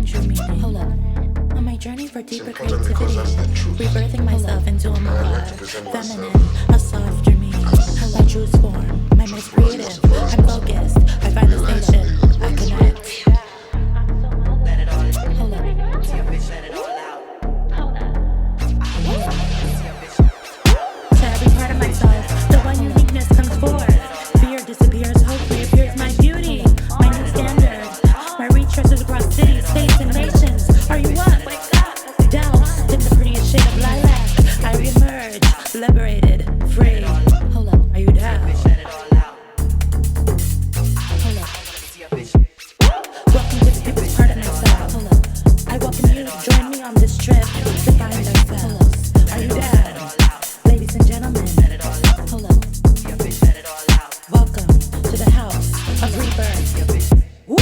find true meaning. Hold up. On my journey for deeper creativity, rebirthing myself into a more feminine, a softer me. My true form, my most creative. I'm focused. I find the station. I connect. Hold up. To every part of myself, the one uniqueness comes forth. Fear disappears, hope reappears. My beauty, my new standard. My reach stretches across cities, states, and nations. Are you up? Doused in the prettiest shade of lilac, I reemerge, liberated, free. Hold up, are you down? Hold up. Welcome to the deepest part of myself. Hold up. I welcome you to join me on this trip to find ourselves. Are you down? Ladies and gentlemen, hold up. Welcome to the house of rebirth. Woo!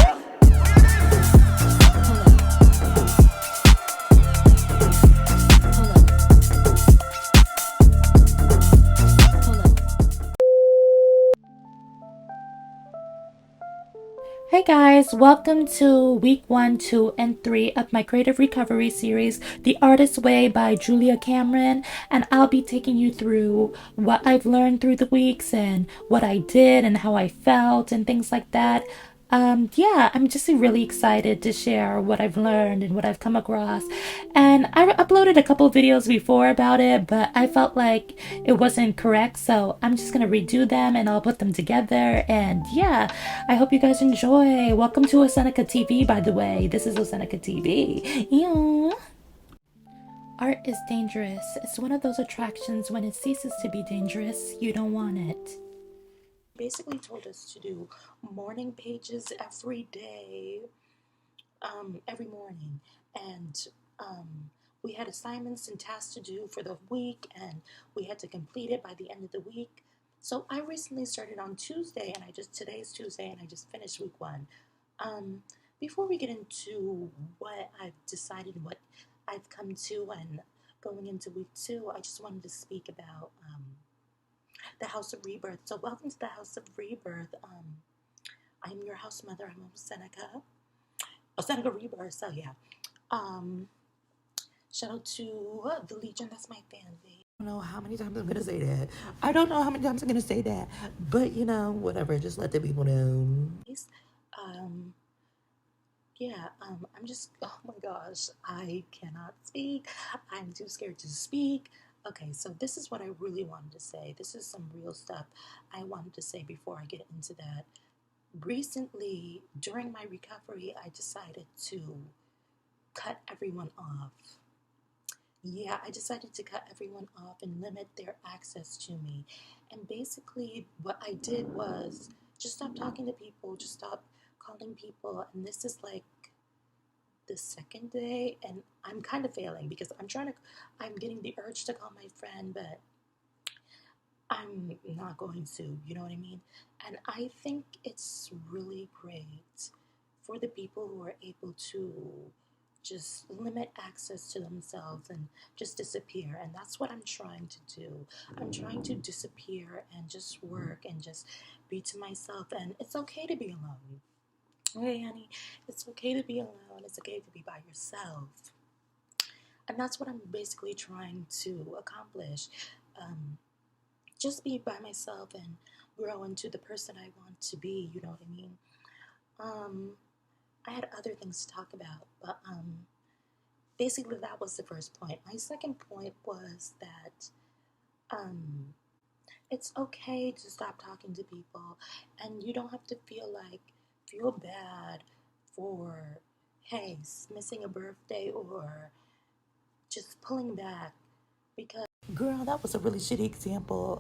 Hey guys, welcome to week 1, 2, and 3 of my creative recovery series, The Artist's Way by Julia Cameron, and I'll be taking you through what I've learned through the weeks and what I did and how I felt and things like that. I'm just really excited to share what I've learned and what I've come across. And I uploaded a couple videos before about it, but I felt like it wasn't correct, so I'm just gonna redo them and I'll put them together. And yeah, I hope you guys enjoy. Welcome to Ocenaika TV, by the way. This is Ocenaika TV. Yeah. Art is dangerous. It's one of those attractions when it ceases to be dangerous, you don't want it. Basically told us to do morning pages every day, every morning, and we had assignments and tasks to do for the week, and we had to complete it by the end of the week. So I recently started on Tuesday, and today's Tuesday, and I just finished week 1. Before we get into what I've decided, what I've come to, and going into week 2, I just wanted to speak about the House of Rebirth. So welcome to the House of Rebirth. I'm your house mother. I'm Ocenaika Rebirth. So yeah. Shout out to the Legion. That's my fan base. I don't know how many times I'm gonna say that. But whatever. Just let the people know. I'm just, oh my gosh, I cannot speak. I'm too scared to speak. Okay, so this is what I really wanted to say. This is some real stuff I wanted to say before I get into that. Recently, during my recovery, I decided to cut everyone off. Yeah, I decided to cut everyone off and limit their access to me. And basically, what I did was just stop talking to people, just stop calling people. And this is like the second day, and I'm kind of failing because I'm getting the urge to call my friend, but I'm not going to, you know what I mean? And I think it's really great for the people who are able to just limit access to themselves and just disappear. And that's what I'm trying to do. I'm trying to disappear and just work and just be to myself. And it's okay to be alone. Okay, honey, it's okay to be alone. It's okay to be by yourself. And that's what I'm basically trying to accomplish. Just be by myself and grow into the person I want to be, you know what I mean? I had other things to talk about, but basically that was the first point. My second point was that it's okay to stop talking to people, and you don't have to feel bad for, hey, missing a birthday or just pulling back, because girl, that was a really shitty example.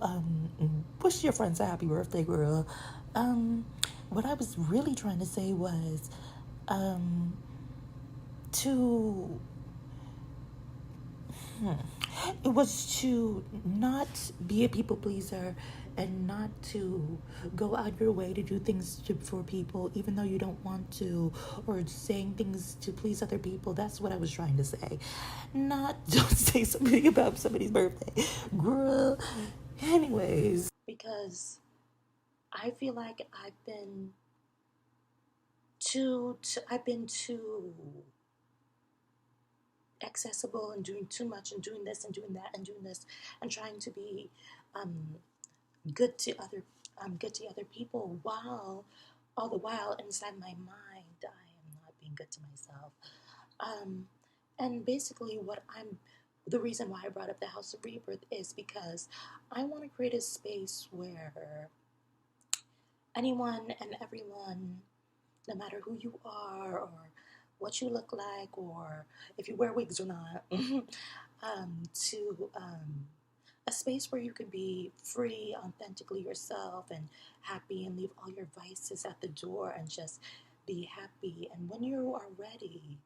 Wish your friends a happy birthday, girl. What I was really trying to say was to not be a people pleaser and not to go out your way to do things for people even though you don't want to, or saying things to please other people. That's what I was trying to say. Not don't say something about somebody's birthday, girl. Anyways, because I feel like I've been too accessible and doing too much and doing this and doing that and doing this and trying to be um, good to other people, while all the while inside my mind I am not being good to myself. Um, and basically, the reason why I brought up the House of Rebirth is because I want to create a space where anyone and everyone, no matter who you are or what you look like or if you wear wigs or not, to a space where you can be free, authentically yourself, and happy, and leave all your vices at the door and just be happy. And when you are ready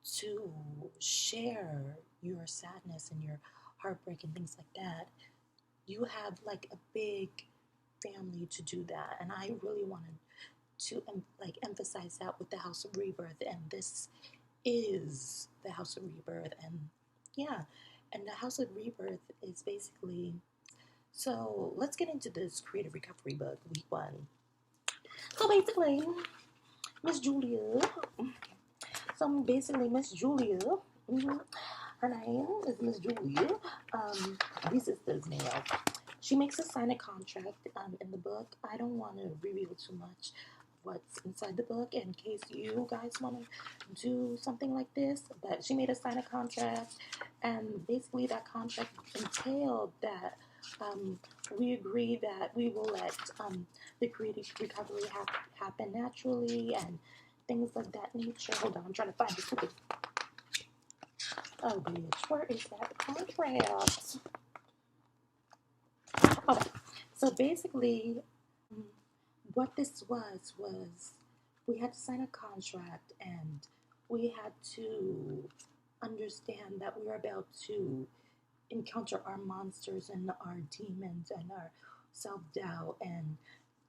to share your sadness and your heartbreak and things like that, you have like a big family to do that. And I really wanted to like emphasize that with the House of Rebirth, and this is the House of Rebirth. And yeah, and the House of Rebirth is basically, so let's get into this creative recovery book, week one. So basically, Miss Julia. So basically, Miss Julia. Mm-hmm, her name is Miss Julia. These sisters now. She makes us sign a contract in the book. I don't want to reveal too much what's inside the book in case you guys want to do something like this. But she made us sign a contract, and basically that contract entailed that we agree that we will let the creative recovery happen naturally and things of that nature. Hold on, I'm trying to find the stupid. Oh, bitch, where is that contract? Okay, so basically, what this was we had to sign a contract, and we had to understand that we were about to encounter our monsters and our demons and our self-doubt, and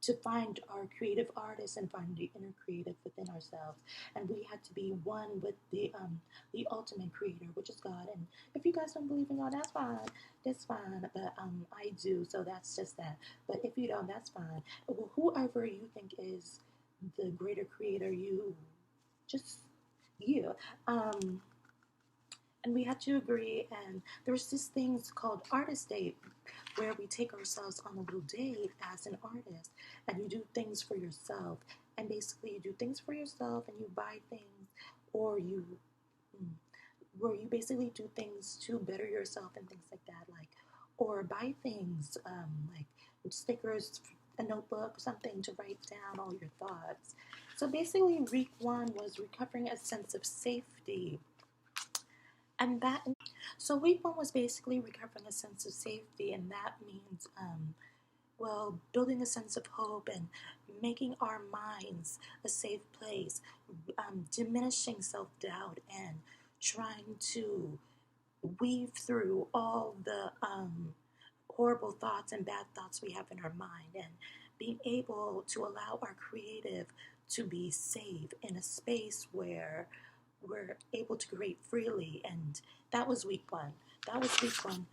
to find our creative artists and find the inner creative within ourselves. And we had to be one with the ultimate creator, which is God. And if you guys don't believe in God, that's fine. That's fine. But I do, so that's just that. But if you don't, that's fine. Well, whoever you think is the greater creator, you just, yeah. And we had to agree, and there's this thing called artist date, where we take ourselves on a little date as an artist, and you do things for yourself. And basically you do things for yourself, and you buy things, or you mm, where you basically do things to better yourself and things like that, like, or buy things like stickers, a notebook, something to write down all your thoughts. So basically week one was recovering a sense of safety. And that, so week one was basically recovering a sense of safety, and that means, well, building a sense of hope and making our minds a safe place, diminishing self doubt, and trying to weave through all the horrible thoughts and bad thoughts we have in our mind, and being able to allow our creative to be safe in a space where we're able to create freely. And that was week one. That was week one.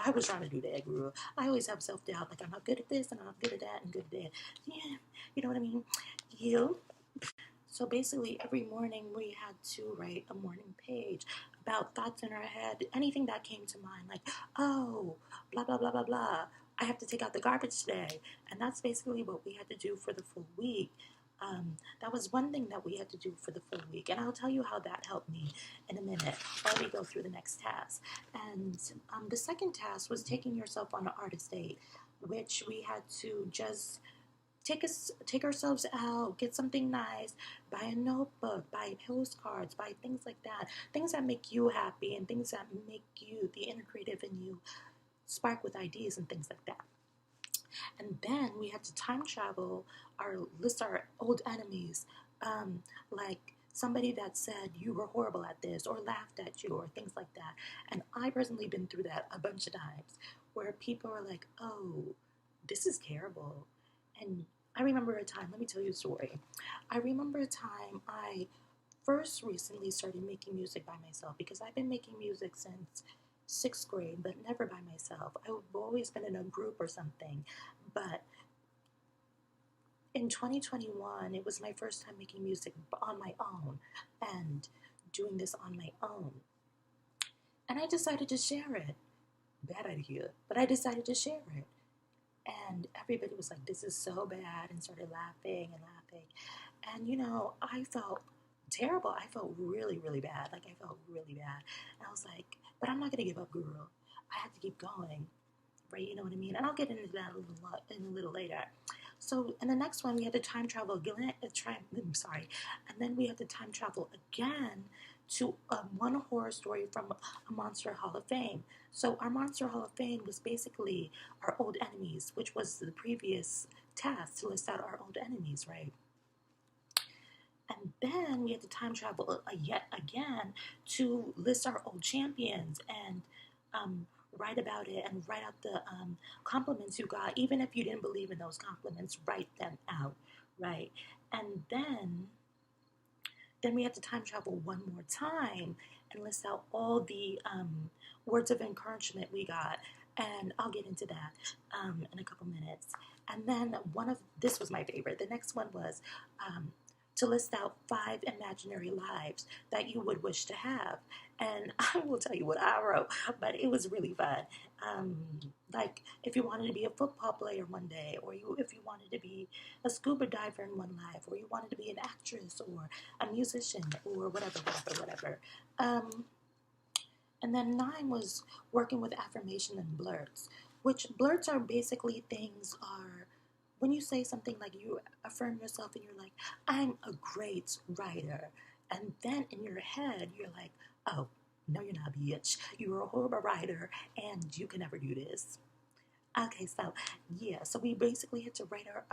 I was trying to do that, girl. I always have self doubt, like I'm not good at this and I'm not good at that and good at that. Yeah, you know what I mean? You. So basically, every morning we had to write a morning page about thoughts in our head, anything that came to mind, like, oh, blah, blah, blah, blah, blah. I have to take out the garbage today. And that's basically what we had to do for the full week. That was one thing that we had to do for the full week. And I'll tell you how that helped me in a minute while we go through the next task. And the second task was taking yourself on an artist date, which we had to just take ourselves out, get something nice, buy a notebook, buy postcards, buy things like that, things that make you happy and things that make you, the inner creative in you, spark with ideas and things like that. And then we had to time travel, list our old enemies, like somebody that said you were horrible at this or laughed at you or things like that. And I personally been through that a bunch of times, where people are like, oh, this is terrible. And I remember a time, let me tell you a story. I remember a time I first recently started making music by myself, because I've been making music since sixth grade, but never by myself. I've always been in a group or something. But in 2021, it was my first time making music on my own. And doing this on my own. And I decided to share it. Bad idea, but I decided to share it. And everybody was like, this is so bad, and started laughing and laughing. And, I felt terrible. I felt really, really bad. Like, I felt really bad. And I was like, but I'm not going to give up, girl. I have to keep going. Right? You know what I mean? And I'll get into that a little later. So, in the next one, we had to time travel again. And then we had to time travel again to one horror story from a Monster Hall of Fame. So, our Monster Hall of Fame was basically our old enemies, which was the previous task to list out our old enemies, right? And then we had to time travel yet again to list our old champions and write about it and write out the compliments you got. Even if you didn't believe in those compliments, write them out, right? And then we had to time travel one more time and list out all the words of encouragement we got. And I'll get into that in a couple minutes. And then this was my favorite. The next one was to list out 5 imaginary lives that you would wish to have. And I will tell you what I wrote, but it was really fun. Like if you wanted to be a football player one day, or if you wanted to be a scuba diver in one life, or you wanted to be an actress or a musician or whatever. And then 9 was working with affirmation and blurts, which blurts are basically when you say something like you affirm yourself and you're like, I'm a great writer. And then in your head, you're like, oh, no, you're not, bitch. You're a horrible writer and you can never do this. Okay, so we basically had to write our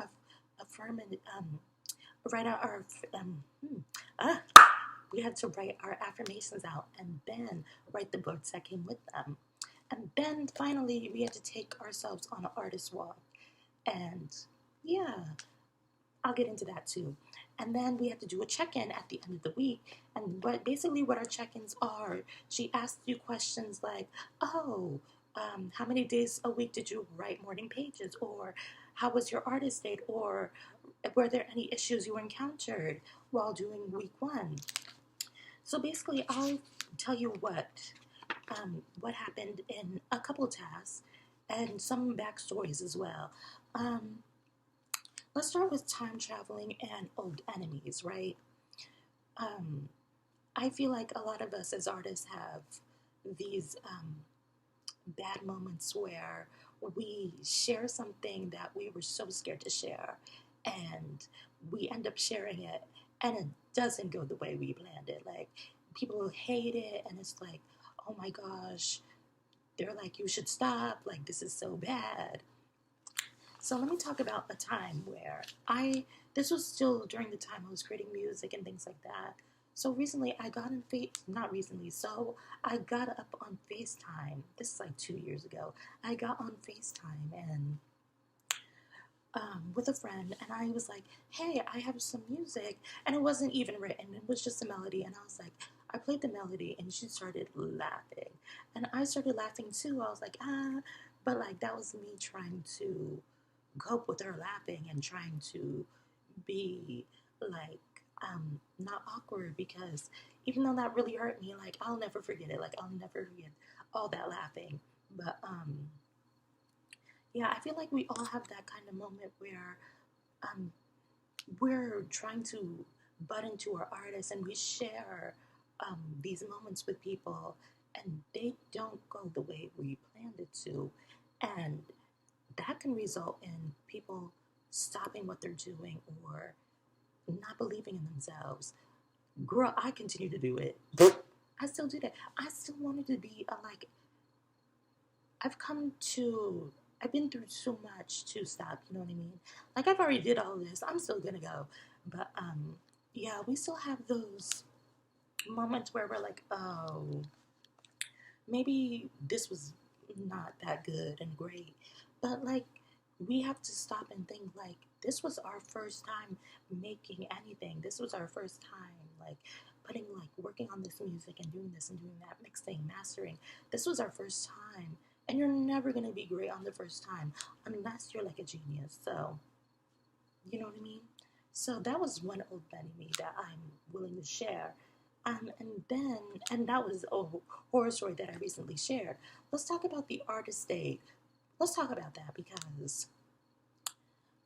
we had to write our affirmations out and then write the books that came with them. And then finally, we had to take ourselves on an artist walk. And I'll get into that too. And then we have to do a check-in at the end of the week. And what our check-ins are, she asks you questions like, how many days a week did you write morning pages? Or how was your artist date? Or were there any issues you encountered while doing week 1? So basically, I'll tell you what happened in a couple tasks and some backstories as well. Let's start with time traveling and old enemies, right? I feel like a lot of us as artists have these bad moments where we share something that we were so scared to share, and we end up sharing it, and it doesn't go the way we planned it. Like, people hate it, and it's like, oh my gosh, they're like, you should stop, like, this is so bad. So let me talk about a time where this was still during the time I was creating music and things like that. So recently I got up on FaceTime. This is like 2 years ago. I got on FaceTime and with a friend, and I was like, hey, I have some music, and it wasn't even written, it was just a melody, and I was like, I played the melody, and she started laughing, and I started laughing too. I was like, but like that was me trying to cope with her laughing and trying to be like not awkward, because even though that really hurt me, like I'll never forget it. Like I'll never forget all that laughing. But I feel like we all have that kind of moment where we're trying to butt into our artists and we share these moments with people, and they don't go the way we planned it to, and that can result in people stopping what they're doing or not believing in themselves. Girl, I continue to do it. I still do that. I still wanted to be I've been through so much to stop, you know what I mean? Like, I've already did all this. I'm still gonna go. But, we still have those moments where we're like, oh, maybe this was not that good and great. But, like, we have to stop and think, like, this was our first time making anything. This was our first time, like, working on this music and doing this and doing that, mixing, mastering. This was our first time. And you're never going to be great on the first time unless you're like a genius. So, you know what I mean? So that was one old enemy that I'm willing to share. And that was a horror story that I recently shared. Let's talk about the artist date. Let's talk about that because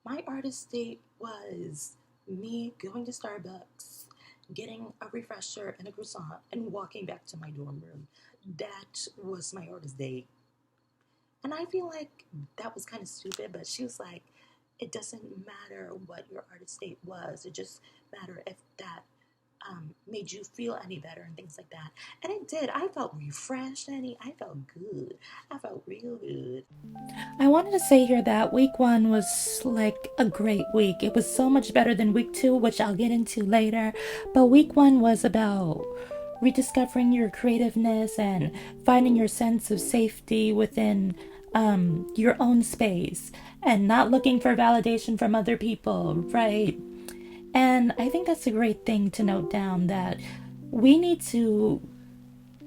my artist date was me going to Starbucks, getting a refresher and a croissant, and walking back to my dorm room. That was my artist date. And I feel like that was kind of stupid, but she was like, it doesn't matter what your artist date was, it just mattered if that made you feel any better and things like that. And it did. I felt refreshed, honey. I felt good. I felt real good. I wanted to say here that week one was like a great week. It was so much better than week two, which I'll get into later. But week one was about rediscovering your creativeness and finding your sense of safety within your own space and not looking for validation from other people, right? And I think that's a great thing to note down that we need to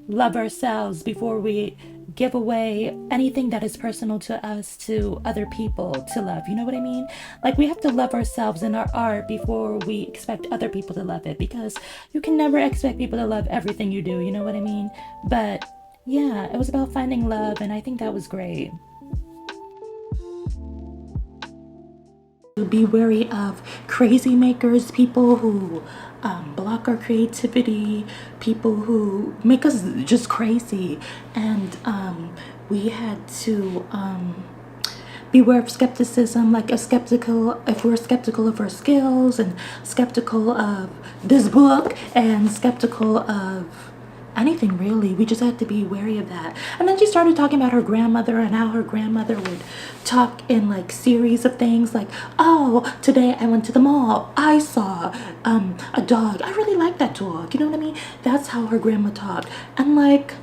love ourselves before we give away anything that is personal to us to other people to love. You know what I mean? Like, we have to love ourselves and our art before we expect other people to love it, because you can never expect people to love everything you do. You know what I mean? But yeah, it was about finding love, and I think that was great. Be wary of crazy makers, people who block our creativity, people who make us just crazy. And we had to beware of skepticism, like if we're skeptical of our skills and skeptical of this book and skeptical of anything really. We just had to be wary of that. And then she started talking about her grandmother and how her grandmother would talk in like series of things like, oh, today I went to the mall, I saw a dog, I really like that dog, you know what I mean? That's how her grandma talked. And like,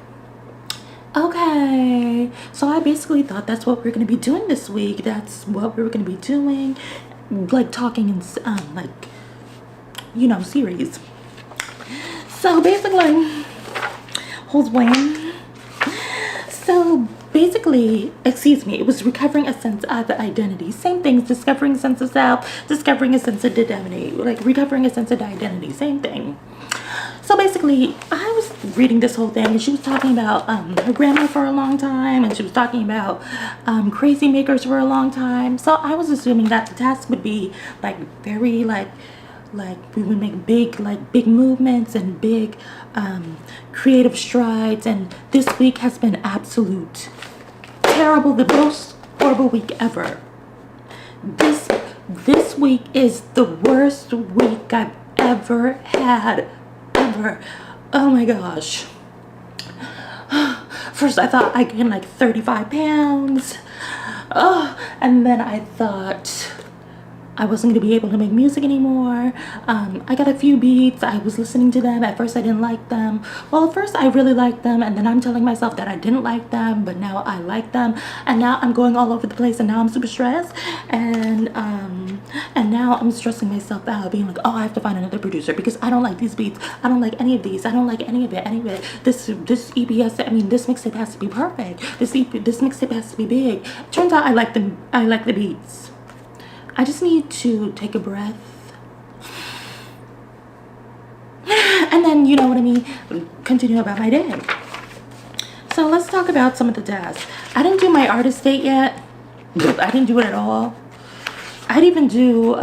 okay, so I basically thought that's what we're going to be doing this week. That's what we were going to be doing, like talking in like, you know, series. So basically, hold Wayne. So basically, excuse me, it was recovering a sense of identity. Same things, discovering a sense of self, discovering a sense of identity, like recovering a sense of identity, same thing. So basically, I was reading this whole thing, and she was talking about her grandma for a long time, and she was talking about crazy makers for a long time. So I was assuming that the task would be like very like we would make big movements and big creative strides. And this week has been absolute terrible, the most horrible week ever. This week is the worst week I've ever had, ever. Oh my gosh. First I thought I gained like 35 pounds. Oh, and then I thought I wasn't going to be able to make music anymore. I got a few beats. I was listening to them. At first, I didn't like them. Well, at first, I really liked them. And then I'm telling myself that I didn't like them. But now I like them. And now I'm going all over the place. And now I'm super stressed. And now I'm stressing myself out, being like, oh, I have to find another producer because I don't like these beats. I don't like any of these. I don't like any of it. Anyway, this EBS, I mean, this mixtape has to be perfect. This mixtape has to be big. Turns out I like them. I like the beats. I just need to take a breath. And then, you know what I mean, continue about my day. So let's talk about some of the tasks. I didn't do my artist date yet. I didn't do it at all. I didn't even do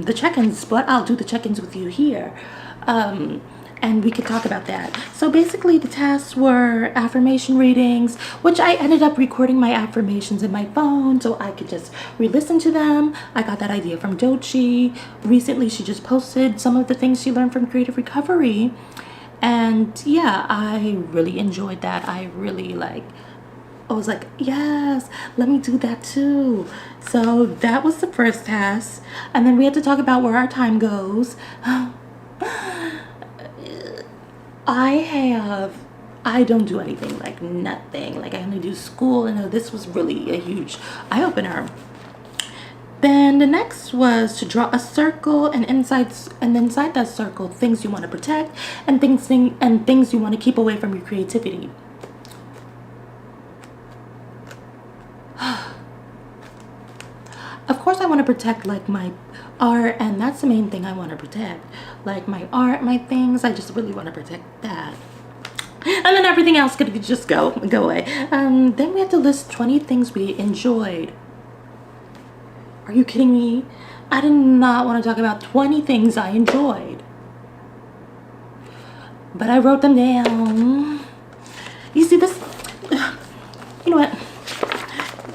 the check-ins, but I'll do the check-ins with you here. And we could talk about that. So basically the tasks were affirmation readings, which I ended up recording my affirmations in my phone so I could just re-listen to them. I got that idea from Dochi. Recently she just posted some of the things she learned from Creative Recovery. And yeah, I really enjoyed that. I was like, yes, let me do that too. So that was the first task. And then we had to talk about where our time goes. I don't do anything, like nothing. Like I only do school, and this was really a huge eye-opener. Then the next was to draw a circle, and inside that circle, things you want to protect and things you want to keep away from your creativity. Of course I want to protect like my art, and that's the main thing I want to protect. Like my art, my things, I just really want to protect that. And then everything else could just go away. Then we have to list 20 things we enjoyed. Are you kidding me? I did not want to talk about 20 things I enjoyed. But I wrote them down. You see this? You know what?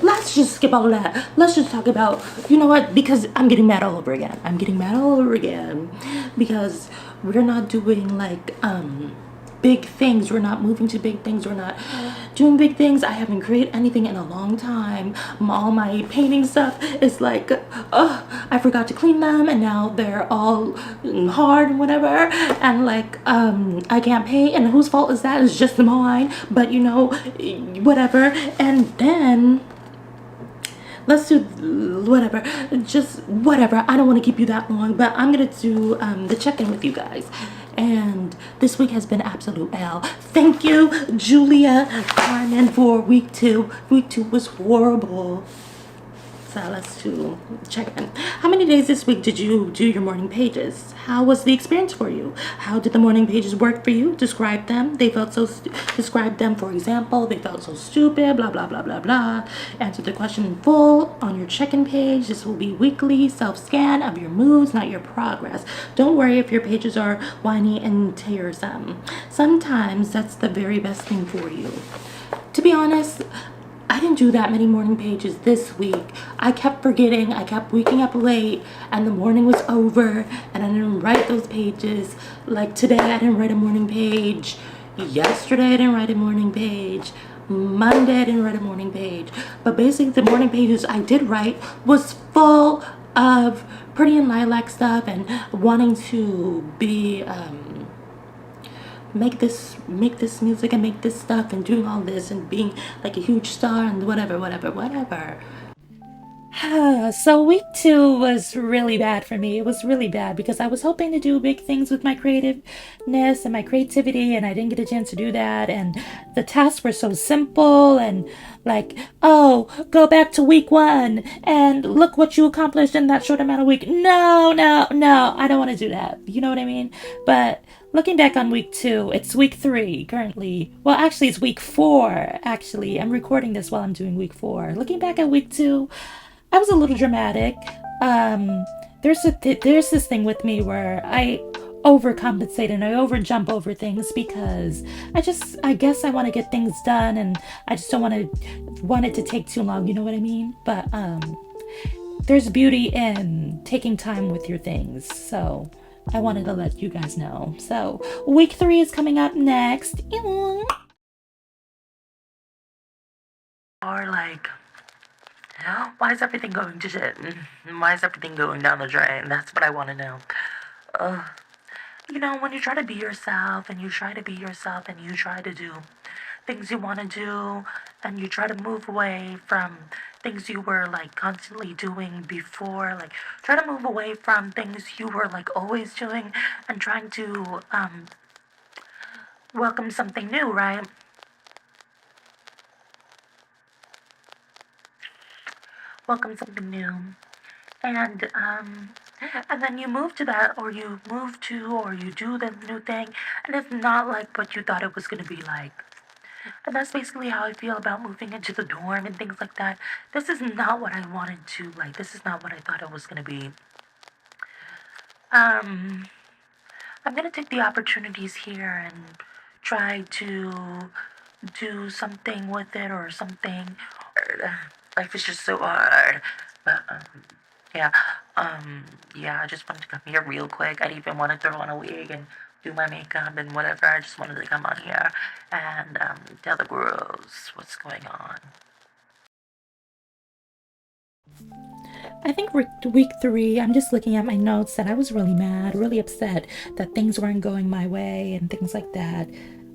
Let's just skip all of that. Let's just talk about, you know what? Because I'm getting mad all over again. I'm getting mad all over again. Because we're not doing like, big things. We're not moving to big things. We're not doing big things. I haven't created anything in a long time. All my painting stuff is like, I forgot to clean them, and now they're all hard and whatever. And like, I can't paint, and whose fault is that? It's just mine. But you know, whatever. And then let's do whatever, just whatever. I don't want to keep you that long, but I'm gonna do the check-in with you guys. And this week has been absolute hell. Thank you, Julia Carmen, for week 2. Week 2 was horrible. So let's do check in. How many days this week did you do your morning pages? How was the experience for you? How did the morning pages work for you? Describe them. They felt so. Describe them. For example, they felt so stupid. Blah blah blah blah blah. Answer the question in full on your check-in page. This will be weekly self-scan of your moods, not your progress. Don't worry if your pages are whiny and tiresome. Sometimes that's the very best thing for you. To be honest, I didn't do that many morning pages this week. I kept forgetting. I kept waking up late, and the morning was over, and I didn't write those pages. Like today, I didn't write a morning page. Yesterday, I didn't write a morning page. Monday, I didn't write a morning page. But basically, the morning pages I did write was full of pretty and lilac stuff and wanting to be make this music and make this stuff and doing all this and being like a huge star and whatever. So week 2 was really bad for me. It was really bad because I was hoping to do big things with my creativeness and my creativity, and I didn't get a chance to do that. And the tasks were so simple and like, oh, go back to week 1 and look what you accomplished in that short amount of week. No, I don't want to do that. You know what I mean? But looking back on week 2, it's week 3 currently. Well, actually, it's week 4. Actually, I'm recording this while I'm doing week 4. Looking back at week 2, I was a little dramatic. There's this thing with me where I overcompensate and I overjump over things because I guess I want to get things done, and I just don't want it to take too long. You know what I mean? But there's beauty in taking time with your things. So I wanted to let you guys know. So week 3 is coming up next. Or like, why is everything going to shit? Why is everything going down the drain? That's what I want to know. You know, when you try to be yourself and you try to do things you want to do, and you try to move away from things you were like constantly doing before, like try to move away from things you were like always doing and trying to welcome something new, right? Welcome something new. And then you move to that, or you do the new thing, and it's not like what you thought it was going to be like. And that's basically how I feel about moving into the dorm and things like that. This is not what I wanted to, like, this is not what I thought it was going to be. I'm going to take the opportunities here and try to do something with it or something. Life is just so hard. But, yeah, I just wanted to come here real quick. I didn't even want to throw on a wig and do my makeup and whatever. I just wanted to come on here and tell the girls what's going on. I think week 3, I'm just looking at my notes that I was really mad, really upset that things weren't going my way and things like that.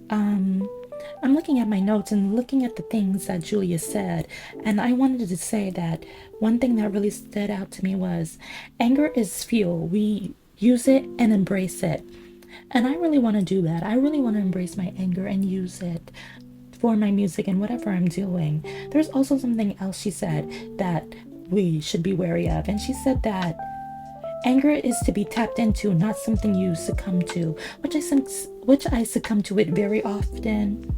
I'm looking at my notes and looking at the things that Julia said, and I wanted to say that one thing that really stood out to me was anger is fuel. We use it and embrace it. And I really want to do that. I really want to embrace my anger and use it for my music and whatever I'm doing. There's also something else she said that we should be wary of. And she said that Anger is to be tapped into, not something you succumb to, which I succumb to it very often.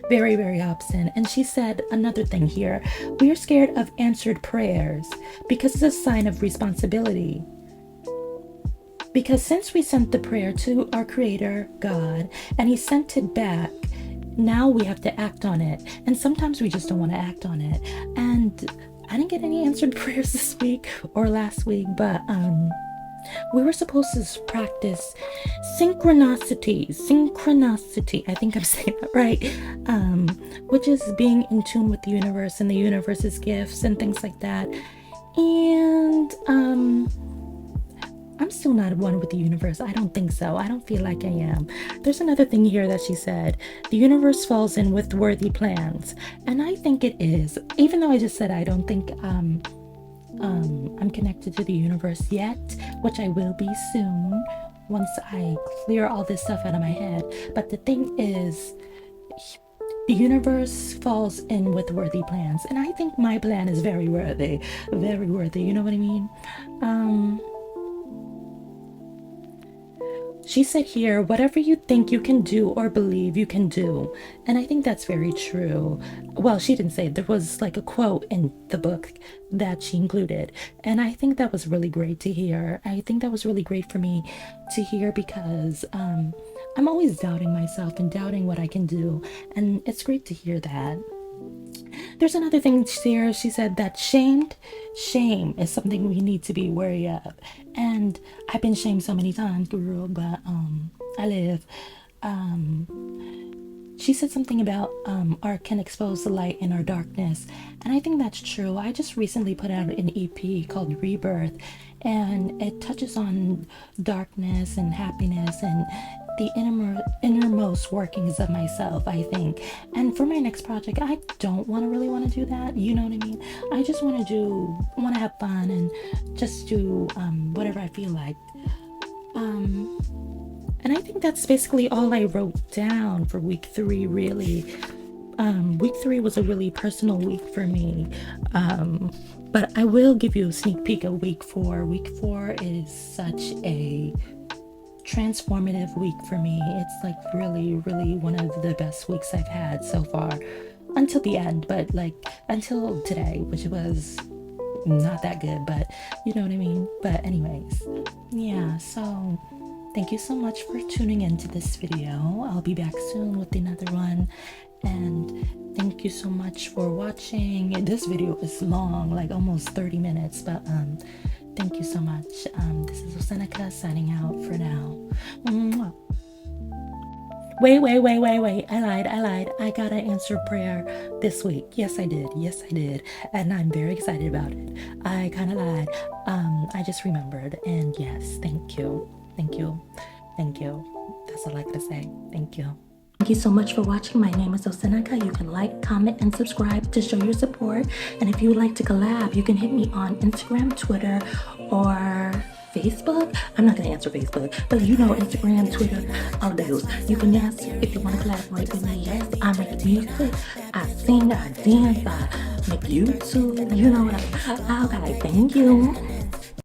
Very, very often. And she said another thing here: we are scared of answered prayers because it's a sign of responsibility. Because since we sent the prayer to our Creator, God, and He sent it back, now we have to act on it. And sometimes we just don't want to act on it. And I didn't get any answered prayers this week or last week, but we were supposed to practice synchronicity. I think I'm saying that right. Which is being in tune with the universe and the universe's gifts and things like that. And I'm still not one with the universe. I don't think so. I don't feel like I am. There's another thing here that she said: the universe falls in with worthy plans. And I think it is. Even though I just said I don't think I'm connected to the universe yet, which I will be soon once I clear all this stuff out of my head. But the thing is, the universe falls in with worthy plans. And I think my plan is very worthy. Very worthy. You know what I mean? She said here, whatever you think you can do or believe you can do. And I think that's very true. Well, she didn't say it. There was like a quote in the book that she included. And I think that was really great to hear. I think that was really great for me to hear because I'm always doubting myself and doubting what I can do. And it's great to hear that. There's another thing here. She said that shame is something we need to be wary of. And I've been shamed so many times, girl, but I live. She said something about art can expose the light in our darkness. And I think that's true. I just recently put out an EP called Rebirth, and it touches on darkness and happiness and the innermost workings of myself, I think. And for my next project, I don't really want to do that. You know what I mean? I just want to have fun and just do whatever I feel like. And I think that's basically all I wrote down for week 3, really. Week 3 was a really personal week for me. But I will give you a sneak peek of week 4. Week 4 is such a transformative week for me. It's like really, really one of the best weeks I've had so far until the end, but like until today, which was not that good, but you know what I mean. But anyways, yeah, so thank you so much for tuning into this video. I'll be back soon with another one, and thank you so much for watching. This video is long, like almost 30 minutes, but thank you so much. This is Ocenaika signing out for now. Mwah. Wait. I lied. I got an answered prayer this week. Yes, I did. And I'm very excited about it. I kind of lied. I just remembered. And yes, thank you. That's all I gotta say. Thank you. Thank you so much for watching. My name is Ocenaika. You can like, comment, and subscribe to show your support. And if you would like to collab, you can hit me on Instagram, Twitter, or Facebook. I'm not going to answer Facebook, but you know, Instagram, Twitter, all those. You can ask if you want to collaborate with me. Yes, I make music, I sing, I dance, I make YouTube. You know what? Okay, thank you.